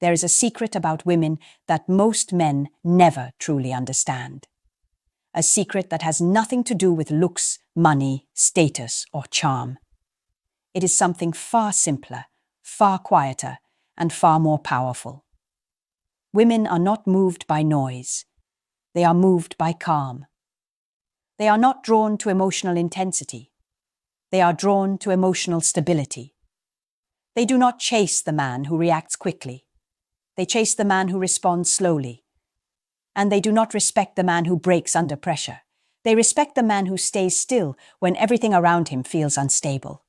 there is a secret about women that most men never truly understand. A secret that has nothing to do with looks, money, status, or charm. It is something far simpler, far quieter, and far more powerful. Women are not moved by noise. They are moved by calm. They are not drawn to emotional intensity. They are drawn to emotional stability. They do not chase the man who reacts quickly. They chase the man who responds slowly. And they do not respect the man who breaks under pressure. They respect the man who stays still when everything around him feels unstable.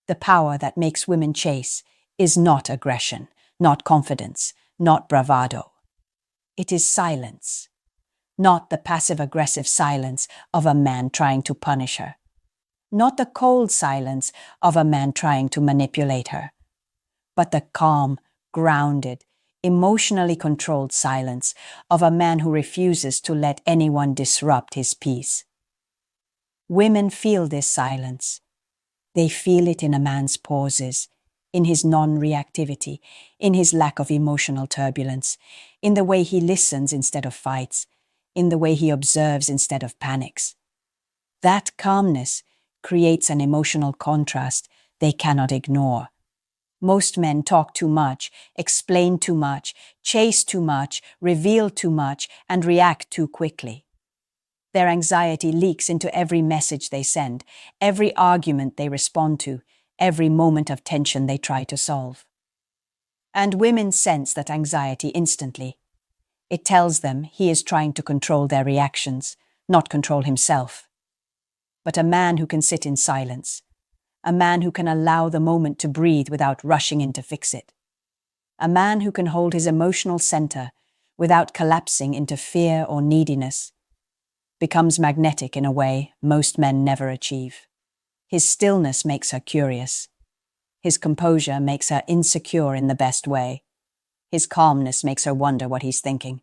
The power that makes women chase is not aggression, not confidence, not bravado. It is silence. Not the passive-aggressive silence of a man trying to punish her. Not the cold silence of a man trying to manipulate her. But the calm, grounded, emotionally controlled silence of a man who refuses to let anyone disrupt his peace. Women feel this silence. They feel it in a man's pauses, in his non-reactivity, in his lack of emotional turbulence, in the way he listens instead of fights, in the way he observes instead of panics. That calmness creates an emotional contrast they cannot ignore. Most men talk too much, explain too much, chase too much, reveal too much, and react too quickly. Their anxiety leaks into every message they send, every argument they respond to, every moment of tension they try to solve. And women sense that anxiety instantly. It tells them he is trying to control their reactions, not control himself. But a man who can sit in silence, a man who can allow the moment to breathe without rushing in to fix it, a man who can hold his emotional center without collapsing into fear or neediness, becomes magnetic in a way most men never achieve. His stillness makes her curious. His composure makes her insecure in the best way. His calmness makes her wonder what he's thinking.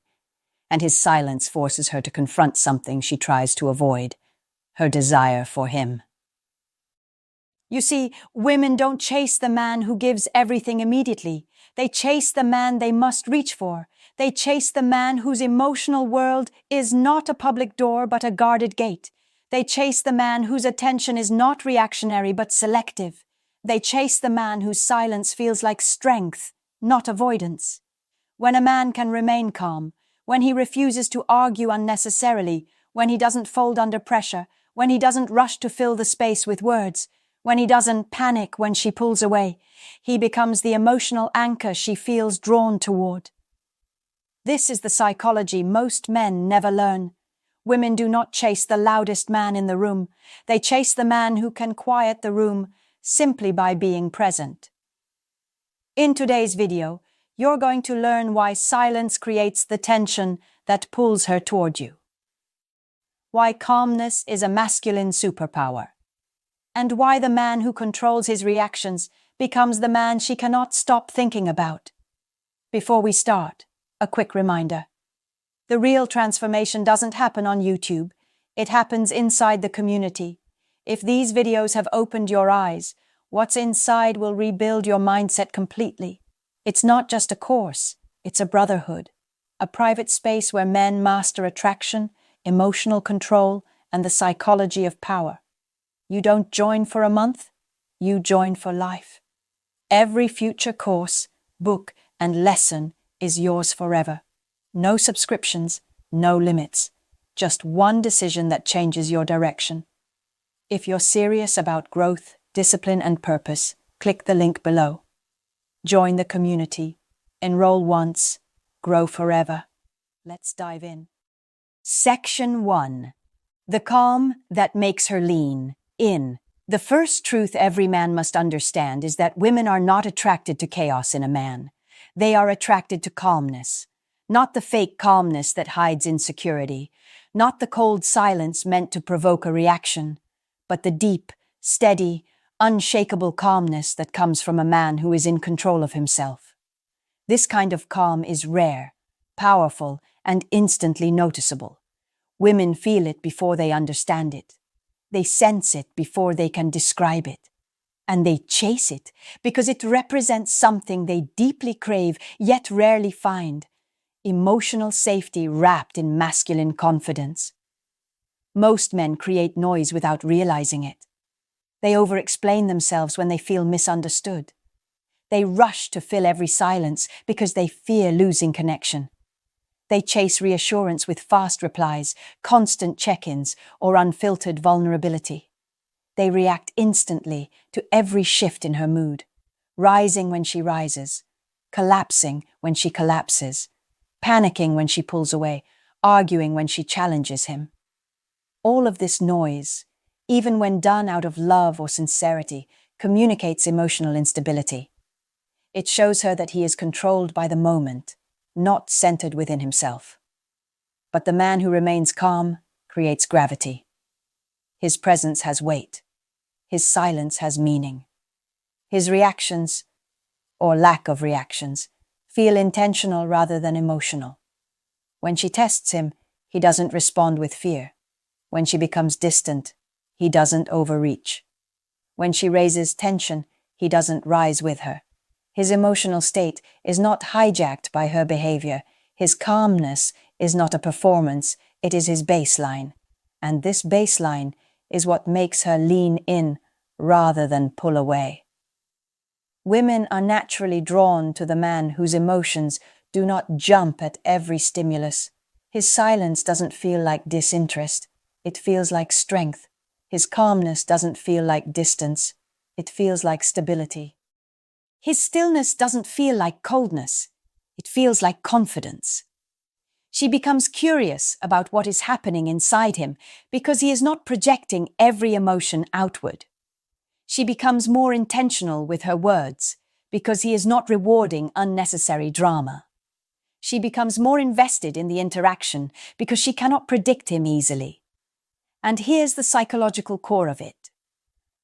And his silence forces her to confront something she tries to avoid, her desire for him. You see, women don't chase the man who gives everything immediately. They chase the man they must reach for. They chase the man whose emotional world is not a public door but a guarded gate. They chase the man whose attention is not reactionary but selective. They chase the man whose silence feels like strength, not avoidance. When a man can remain calm, when he refuses to argue unnecessarily, when he doesn't fold under pressure, when he doesn't rush to fill the space with words, when he doesn't panic when she pulls away, he becomes the emotional anchor she feels drawn toward. This is the psychology most men never learn. Women do not chase the loudest man in the room. They chase the man who can quiet the room simply by being present. In today's video, you're going to learn why silence creates the tension that pulls her toward you. Why calmness is a masculine superpower. And why the man who controls his reactions becomes the man she cannot stop thinking about. Before we start, a quick reminder. The real transformation doesn't happen on YouTube. It happens inside the community. If these videos have opened your eyes, what's inside will rebuild your mindset completely. It's not just a course, it's a brotherhood, a private space where men master attraction, emotional control, and the psychology of power. You don't join for a month, you join for life. Every future course, book, and lesson is yours forever. No subscriptions, no limits. Just one decision that changes your direction. If you're serious about growth, discipline, and purpose, click the link below. Join the community. Enroll once, grow forever. Let's dive in. Section 1. The calm that makes her lean in. The first truth every man must understand is that women are not attracted to chaos in a man. They are attracted to calmness. Not the fake calmness that hides insecurity, not the cold silence meant to provoke a reaction, but the deep, steady, unshakable calmness that comes from a man who is in control of himself. This kind of calm is rare, powerful, and instantly noticeable. Women feel it before they understand it. They sense it before they can describe it. And they chase it because it represents something they deeply crave yet rarely find: emotional safety wrapped in masculine confidence. Most men create noise without realizing it. They over-explain themselves when they feel misunderstood. They rush to fill every silence because they fear losing connection. They chase reassurance with fast replies, constant check-ins, or unfiltered vulnerability. They react instantly to every shift in her mood, rising when she rises, collapsing when she collapses, panicking when she pulls away, arguing when she challenges him. All of this noise, even when done out of love or sincerity, communicates emotional instability. It shows her that he is controlled by the moment, not centered within himself. But the man who remains calm creates gravity. His presence has weight. His silence has meaning. His reactions, or lack of reactions, feel intentional rather than emotional. When she tests him, he doesn't respond with fear. When she becomes distant, he doesn't overreach. When she raises tension, he doesn't rise with her. His emotional state is not hijacked by her behavior. His calmness is not a performance, it is his baseline. And this baseline is what makes her lean in rather than pull away. Women are naturally drawn to the man whose emotions do not jump at every stimulus. His silence doesn't feel like disinterest, it feels like strength. His calmness doesn't feel like distance, it feels like stability. His stillness doesn't feel like coldness, it feels like confidence. She becomes curious about what is happening inside him because he is not projecting every emotion outward. She becomes more intentional with her words because he is not rewarding unnecessary drama. She becomes more invested in the interaction because she cannot predict him easily. And here's the psychological core of it.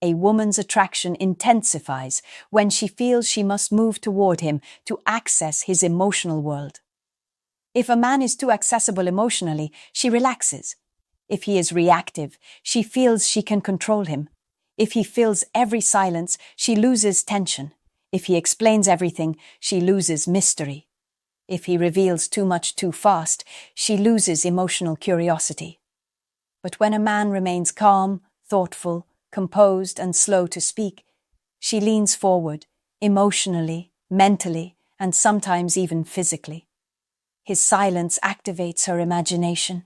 A woman's attraction intensifies when she feels she must move toward him to access his emotional world. If a man is too accessible emotionally, she relaxes. If he is reactive, she feels she can control him. If he fills every silence, she loses tension. If he explains everything, she loses mystery. If he reveals too much too fast, she loses emotional curiosity. But when a man remains calm, thoughtful, composed, and slow to speak, she leans forward, emotionally, mentally, and sometimes even physically. His silence activates her imagination.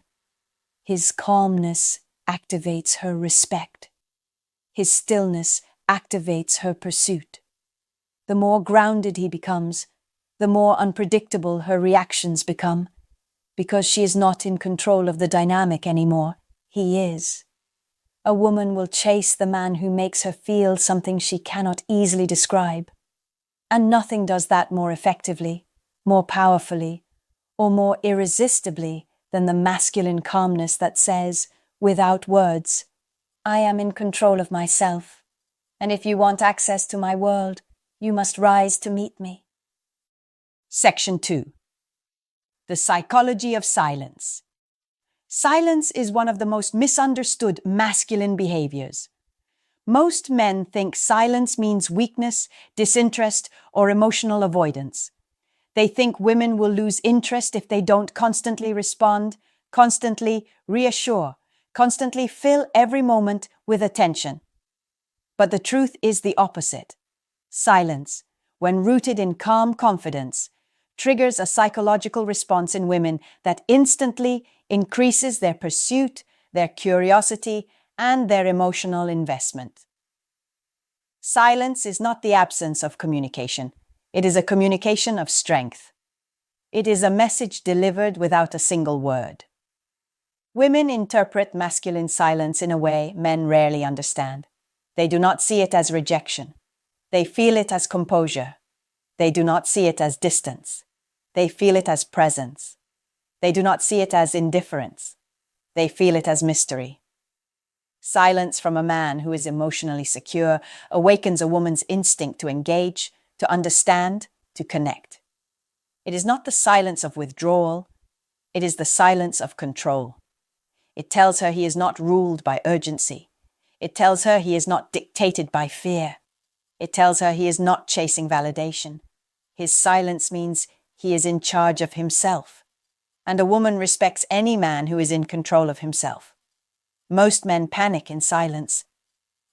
His calmness activates her respect. His stillness activates her pursuit. The more grounded he becomes, the more unpredictable her reactions become. Because she is not in control of the dynamic anymore, he is. A woman will chase the man who makes her feel something she cannot easily describe. And nothing does that more effectively, more powerfully, or more irresistibly than the masculine calmness that says, without words, I am in control of myself, and if you want access to my world, you must rise to meet me. Section 2. The psychology of silence. Silence is one of the most misunderstood masculine behaviors. Most men think silence means weakness, disinterest, or emotional avoidance. They think women will lose interest if they don't constantly respond, constantly reassure, constantly fill every moment with attention. But the truth is the opposite. Silence, when rooted in calm confidence, triggers a psychological response in women that instantly increases their pursuit, their curiosity, and their emotional investment. Silence is not the absence of communication. It is a communication of strength. It is a message delivered without a single word. Women interpret masculine silence in a way men rarely understand. They do not see it as rejection. They feel it as composure. They do not see it as distance. They feel it as presence. They do not see it as indifference. They feel it as mystery. Silence from a man who is emotionally secure awakens a woman's instinct to engage, to understand, to connect. It is not the silence of withdrawal. It is the silence of control. It tells her he is not ruled by urgency. It tells her he is not dictated by fear. It tells her he is not chasing validation. His silence means he is in charge of himself. And a woman respects any man who is in control of himself. Most men panic in silence.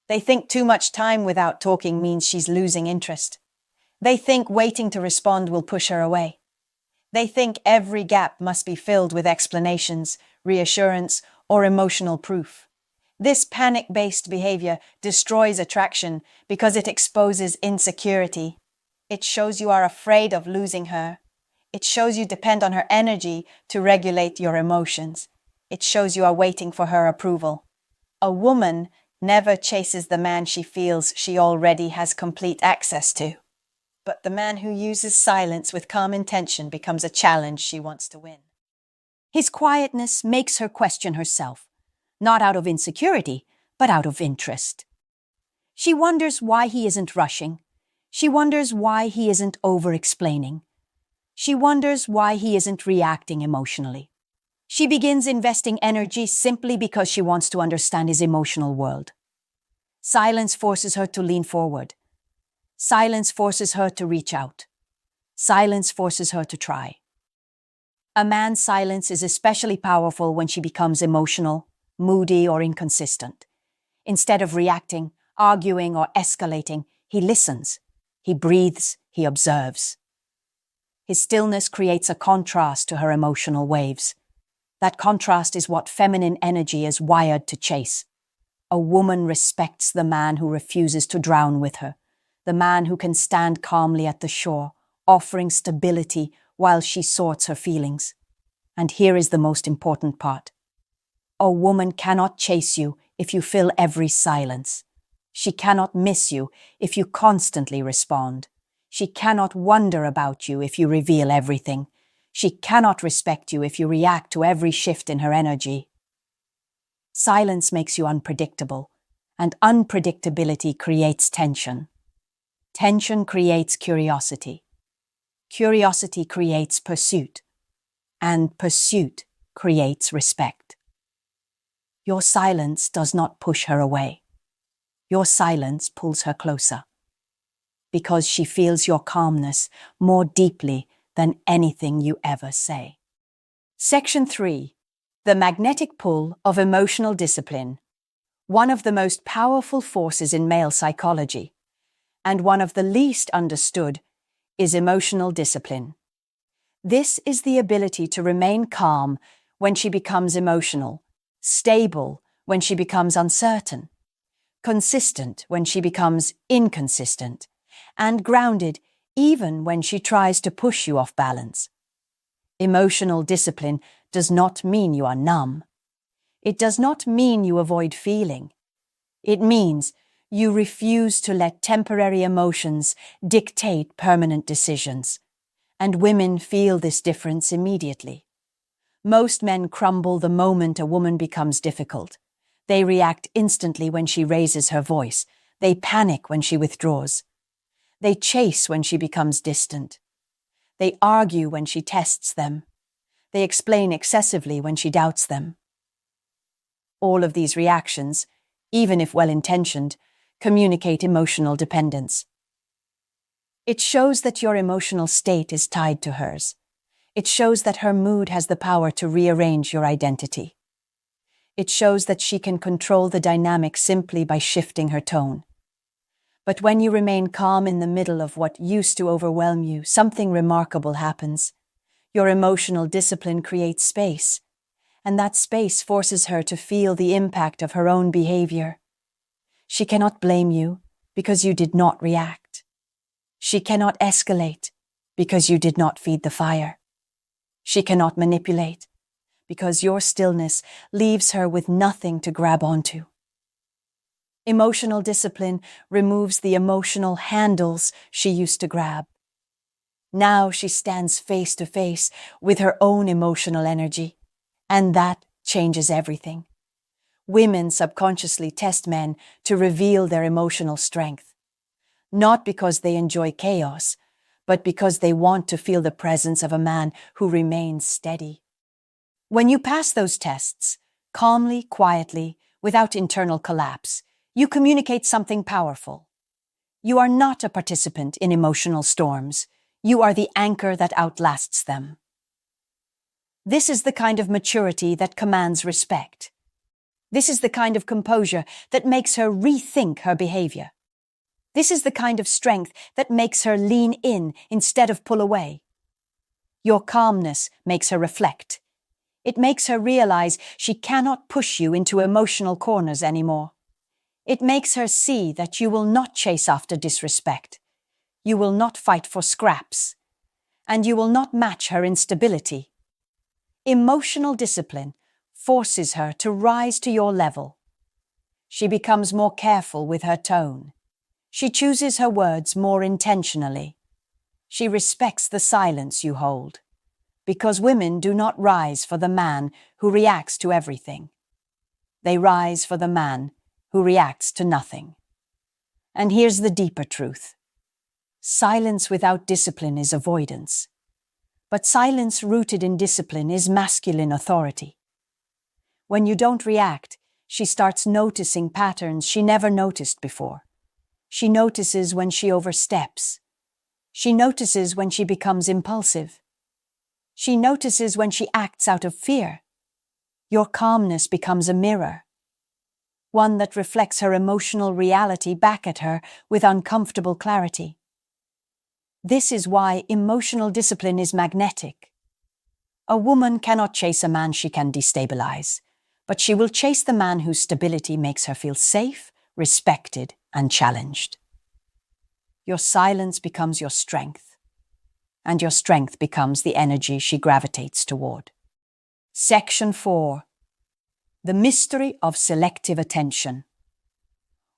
They think too much time without talking means she's losing interest. They think waiting to respond will push her away. They think every gap must be filled with explanations, reassurance, or emotional proof. This panic-based behavior destroys attraction because it exposes insecurity. It shows you are afraid of losing her. It shows you depend on her energy to regulate your emotions. It shows you are waiting for her approval. A woman never chases the man she feels she already has complete access to. But the man who uses silence with calm intention becomes a challenge she wants to win. His quietness makes her question herself, not out of insecurity, but out of interest. She wonders why he isn't rushing. She wonders why he isn't over-explaining. She wonders why he isn't reacting emotionally. She begins investing energy simply because she wants to understand his emotional world. Silence forces her to lean forward. Silence forces her to reach out. Silence forces her to try. A man's silence is especially powerful when she becomes emotional, moody, or inconsistent. Instead of reacting, arguing, or escalating, he listens. He breathes. He observes. His stillness creates a contrast to her emotional waves. That contrast is what feminine energy is wired to chase. A woman respects the man who refuses to drown with her, the man who can stand calmly at the shore, offering stability while she sorts her feelings. And here is the most important part. A woman cannot chase you if you fill every silence. She cannot miss you if you constantly respond. She cannot wonder about you if you reveal everything. She cannot respect you if you react to every shift in her energy. Silence makes you unpredictable, and unpredictability creates tension. Tension creates curiosity. Curiosity creates pursuit, and pursuit creates respect. Your silence does not push her away. Your silence pulls her closer, because she feels your calmness more deeply than anything you ever say. Section 3. The magnetic pull of emotional discipline. One of the most powerful forces in male psychology, and one of the least understood, is emotional discipline. This is the ability to remain calm when she becomes emotional, stable when she becomes uncertain, consistent when she becomes inconsistent, and grounded even when she tries to push you off balance. Emotional discipline does not mean you are numb. It does not mean you avoid feeling. It means you refuse to let temporary emotions dictate permanent decisions. And women feel this difference immediately. Most men crumble the moment a woman becomes difficult. They react instantly when she raises her voice. They panic when she withdraws. They chase when she becomes distant. They argue when she tests them. They explain excessively when she doubts them. All of these reactions, even if well-intentioned, communicate emotional dependence. It shows that your emotional state is tied to hers. It shows that her mood has the power to rearrange your identity. It shows that she can control the dynamic simply by shifting her tone. But when you remain calm in the middle of what used to overwhelm you, something remarkable happens. Your emotional discipline creates space, and that space forces her to feel the impact of her own behavior. She cannot blame you because you did not react. She cannot escalate because you did not feed the fire. She cannot manipulate because your stillness leaves her with nothing to grab onto. Emotional discipline removes the emotional handles she used to grab. Now she stands face to face with her own emotional energy, and that changes everything. Women subconsciously test men to reveal their emotional strength, not because they enjoy chaos, but because they want to feel the presence of a man who remains steady. When you pass those tests, calmly, quietly, without internal collapse, you communicate something powerful. You are not a participant in emotional storms. You are the anchor that outlasts them. This is the kind of maturity that commands respect. This is the kind of composure that makes her rethink her behavior. This is the kind of strength that makes her lean in instead of pull away. Your calmness makes her reflect. It makes her realize she cannot push you into emotional corners anymore. It makes her see that you will not chase after disrespect. You will not fight for scraps. And you will not match her instability. Emotional discipline forces her to rise to your level. She becomes more careful with her tone. She chooses her words more intentionally. She respects the silence you hold. Because women do not rise for the man who reacts to everything. They rise for the man who reacts to nothing. And here's the deeper truth. Silence without discipline is avoidance. But silence rooted in discipline is masculine authority. When you don't react, she starts noticing patterns she never noticed before. She notices when she oversteps. She notices when she becomes impulsive. She notices when she acts out of fear. Your calmness becomes a mirror, one that reflects her emotional reality back at her with uncomfortable clarity. This is why emotional discipline is magnetic. A woman cannot chase a man she can destabilize, but she will chase the man whose stability makes her feel safe, respected, and challenged. Your silence becomes your strength, and your strength becomes the energy she gravitates toward. Section 4. The mystery of selective attention.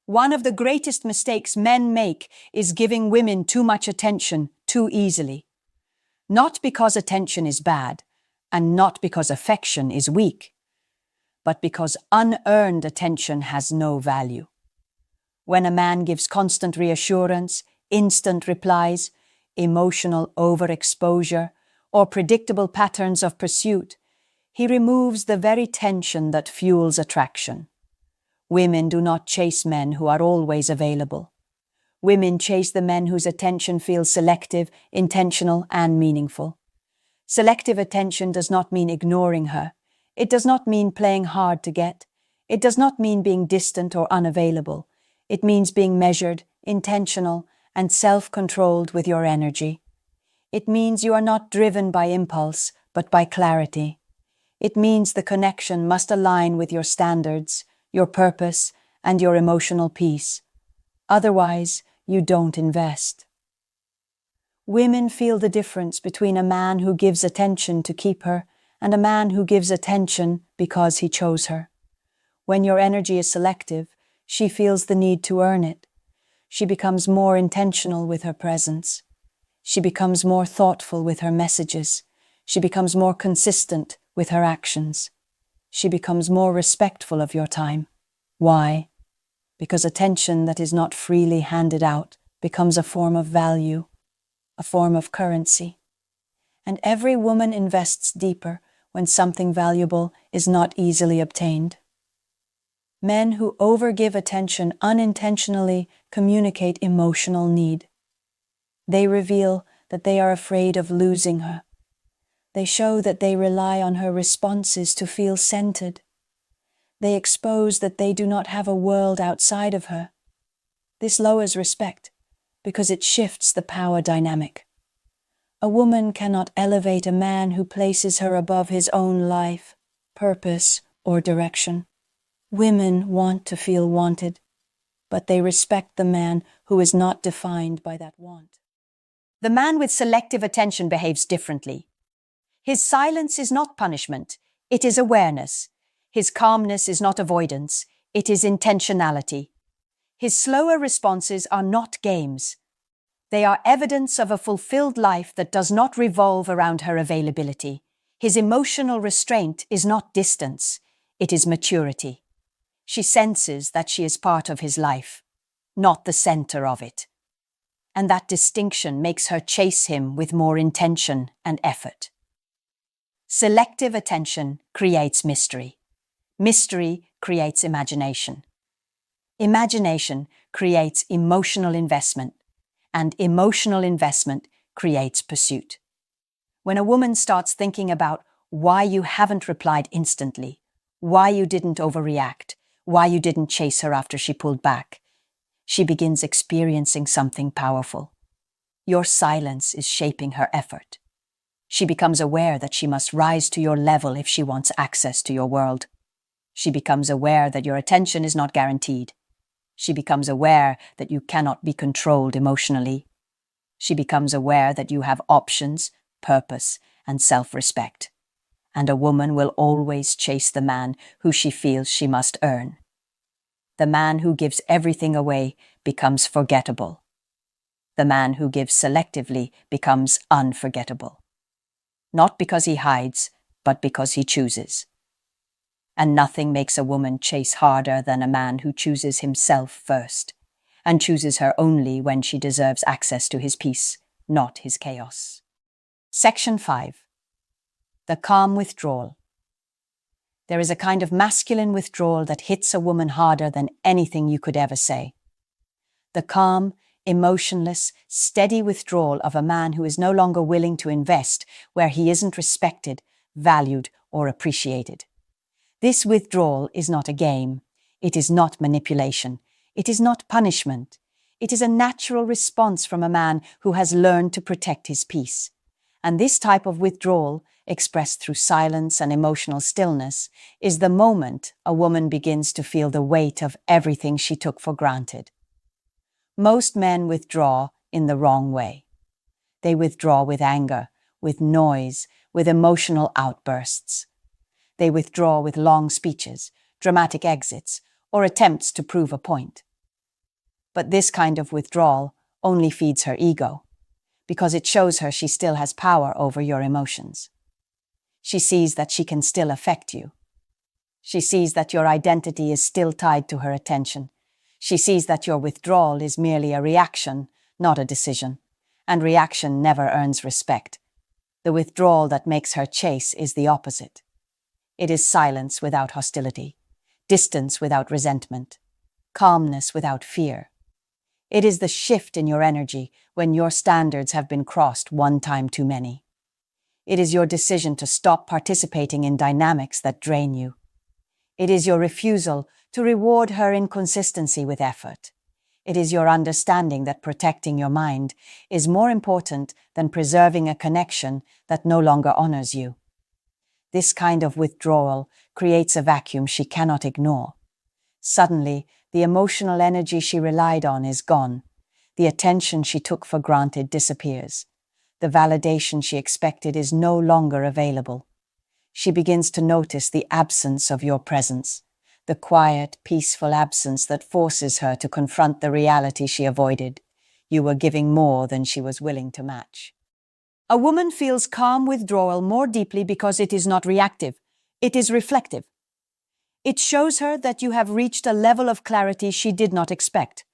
One of the greatest mistakes men make is giving women too much attention too easily. Not because attention is bad, and not because affection is weak, but because unearned attention has no value. When a man gives constant reassurance, instant replies, emotional overexposure, or predictable patterns of pursuit, he removes the very tension that fuels attraction. Women do not chase men who are always available. Women chase the men whose attention feels selective, intentional, and meaningful. Selective attention does not mean ignoring her. It does not mean playing hard to get. It does not mean being distant or unavailable. It means being measured, intentional, and self-controlled with your energy. It means you are not driven by impulse, but by clarity. It means the connection must align with your standards, your purpose, and your emotional peace. Otherwise, you don't invest. Women feel the difference between a man who gives attention to keep her and a man who gives attention because he chose her. When your energy is selective, she feels the need to earn it. She becomes more intentional with her presence. She becomes more thoughtful with her messages. She becomes more consistent with her actions. She becomes more respectful of your time. Why? Because attention that is not freely handed out becomes a form of value, a form of currency. And every woman invests deeper when something valuable is not easily obtained. Men who overgive attention unintentionally communicate emotional need. They reveal that they are afraid of losing her. They show that they rely on her responses to feel centered. They expose that they do not have a world outside of her. This lowers respect because it shifts the power dynamic. A woman cannot elevate a man who places her above his own life, purpose, or direction. Women want to feel wanted, but they respect the man who is not defined by that want. The man with selective attention behaves differently. His silence is not punishment, it is awareness. His calmness is not avoidance, it is intentionality. His slower responses are not games. They are evidence of a fulfilled life that does not revolve around her availability. His emotional restraint is not distance, it is maturity. She senses that she is part of his life, not the center of it. And that distinction makes her chase him with more intention and effort. Selective attention creates mystery. Mystery creates imagination. Imagination creates emotional investment, and emotional investment creates pursuit. When a woman starts thinking about why you haven't replied instantly, why you didn't overreact, why you didn't chase her after she pulled back, she begins experiencing something powerful. Your silence is shaping her effort. She becomes aware that she must rise to your level if she wants access to your world. She becomes aware that your attention is not guaranteed. She becomes aware that you cannot be controlled emotionally. She becomes aware that you have options, purpose, and self-respect. And a woman will always chase the man who she feels she must earn. The man who gives everything away becomes forgettable. The man who gives selectively becomes unforgettable. Not because he hides, but because he chooses. And nothing makes a woman chase harder than a man who chooses himself first, and chooses her only when she deserves access to his peace, not his chaos. Section 5. The calm withdrawal. There is a kind of masculine withdrawal that hits a woman harder than anything you could ever say. The calm, emotionless, steady withdrawal of a man who is no longer willing to invest where he isn't respected, valued, or appreciated. This withdrawal is not a game. It is not manipulation. It is not punishment. It is a natural response from a man who has learned to protect his peace. And this type of withdrawal, expressed through silence and emotional stillness, is the moment a woman begins to feel the weight of everything she took for granted. Most men withdraw in the wrong way. They withdraw with anger, with noise, with emotional outbursts. They withdraw with long speeches, dramatic exits, or attempts to prove a point. But this kind of withdrawal only feeds her ego, because it shows her she still has power over your emotions. She sees that she can still affect you. She sees that your identity is still tied to her attention. She sees that your withdrawal is merely a reaction, not a decision, and reaction never earns respect. The withdrawal that makes her chase is the opposite. It is silence without hostility, distance without resentment, calmness without fear. It is the shift in your energy when your standards have been crossed one time too many. It is your decision to stop participating in dynamics that drain you. It is your refusal to reward her inconsistency with effort. It is your understanding that protecting your mind is more important than preserving a connection that no longer honors you. This kind of withdrawal creates a vacuum she cannot ignore. Suddenly, the emotional energy she relied on is gone. The attention she took for granted disappears. The validation she expected is no longer available. She begins to notice the absence of your presence, the quiet, peaceful absence that forces her to confront the reality she avoided. You were giving more than she was willing to match. A woman feels calm withdrawal more deeply because it is not reactive. It is reflective. It shows her that you have reached a level of clarity she did not expect.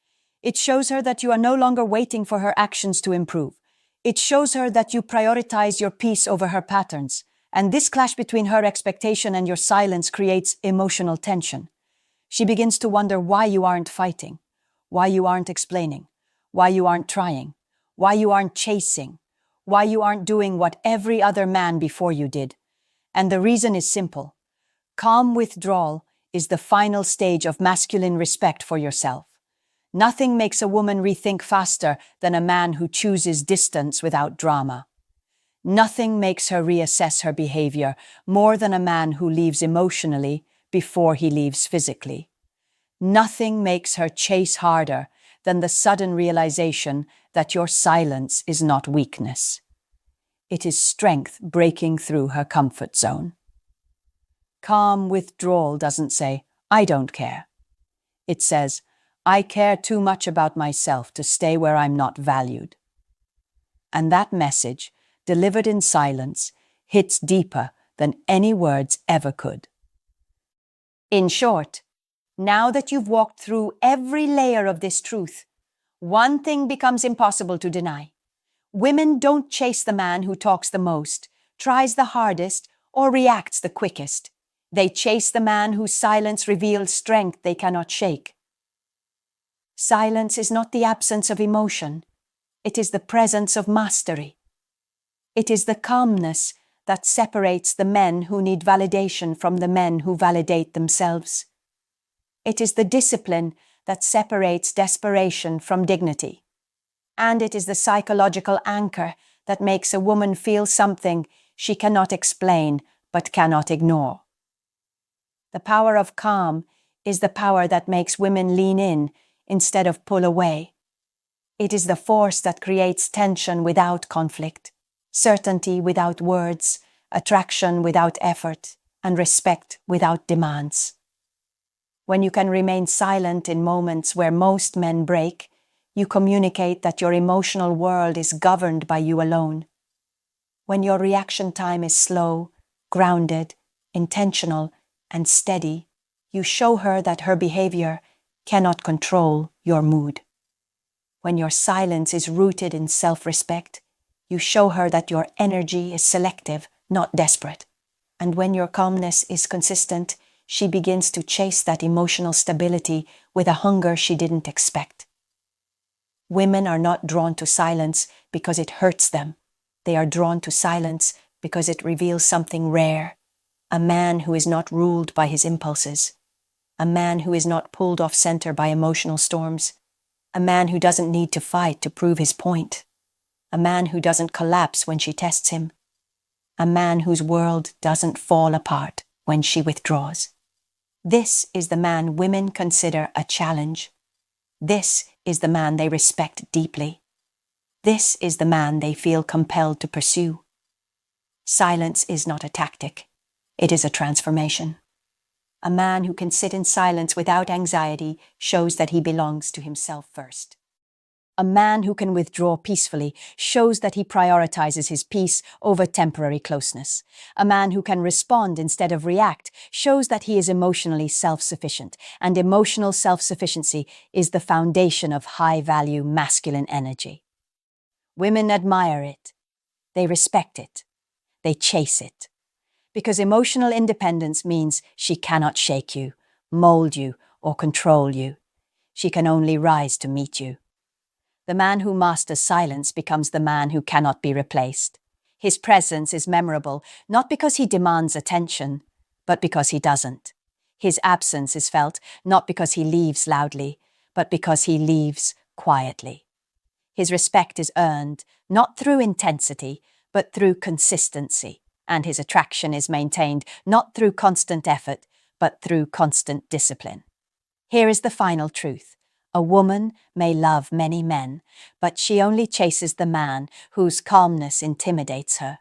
It shows her that you are no longer waiting for her actions to improve. It shows her that you prioritize your peace over her patterns, and this clash between her expectation and your silence creates emotional tension. She begins to wonder why you aren't fighting, why you aren't explaining, why you aren't trying, why you aren't chasing, why you aren't doing what every other man before you did. And the reason is simple. Calm withdrawal is the final stage of masculine respect for yourself. Nothing makes a woman rethink faster than a man who chooses distance without drama. Nothing makes her reassess her behavior more than a man who leaves emotionally before he leaves physically. Nothing makes her chase harder than the sudden realization that your silence is not weakness. It is strength breaking through her comfort zone. Calm withdrawal doesn't say, "I don't care." It says, "I care too much about myself to stay where I'm not valued." And that message, delivered in silence, hits deeper than any words ever could. In short, now that you've walked through every layer of this truth, one thing becomes impossible to deny. Women don't chase the man who talks the most, tries the hardest, or reacts the quickest. They chase the man whose silence reveals strength they cannot shake. Silence is not the absence of emotion. It is the presence of mastery. It is the calmness that separates the men who need validation from the men who validate themselves. It is the discipline that separates desperation from dignity. And it is the psychological anchor that makes a woman feel something she cannot explain but cannot ignore. The power of calm is the power that makes women lean in instead of pull away. It is the force that creates tension without conflict, certainty without words, attraction without effort, and respect without demands. When you can remain silent in moments where most men break, you communicate that your emotional world is governed by you alone. When your reaction time is slow, grounded, intentional, and steady, you show her that her behavior cannot control your mood. When your silence is rooted in self-respect, you show her that your energy is selective, not desperate. And when your calmness is consistent, she begins to chase that emotional stability with a hunger she didn't expect. Women are not drawn to silence because it hurts them. They are drawn to silence because it reveals something rare. A man who is not ruled by his impulses. A man who is not pulled off center by emotional storms. A man who doesn't need to fight to prove his point. A man who doesn't collapse when she tests him. A man whose world doesn't fall apart when she withdraws. This is the man women consider a challenge. This is the man they respect deeply. This is the man they feel compelled to pursue. Silence is not a tactic. It is a transformation. A man who can sit in silence without anxiety shows that he belongs to himself first. A man who can withdraw peacefully shows that he prioritizes his peace over temporary closeness. A man who can respond instead of react shows that he is emotionally self-sufficient, and emotional self-sufficiency is the foundation of high-value masculine energy. Women admire it. They respect it. They chase it. Because emotional independence means she cannot shake you, mold you, or control you. She can only rise to meet you. The man who masters silence becomes the man who cannot be replaced. His presence is memorable, not because he demands attention, but because he doesn't. His absence is felt not because he leaves loudly, but because he leaves quietly. His respect is earned not through intensity, but through consistency, and his attraction is maintained not through constant effort, but through constant discipline. Here is the final truth. A woman may love many men, but she only chases the man whose calmness intimidates her.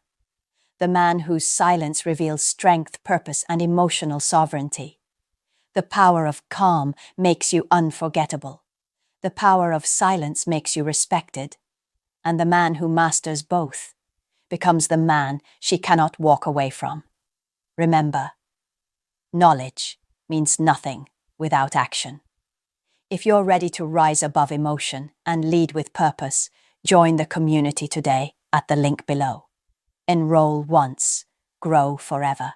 The man whose silence reveals strength, purpose, and emotional sovereignty. The power of calm makes you unforgettable. The power of silence makes you respected. And the man who masters both becomes the man she cannot walk away from. Remember, knowledge means nothing without action. If you're ready to rise above emotion and lead with purpose, join the community today at the link below. Enroll once, grow forever.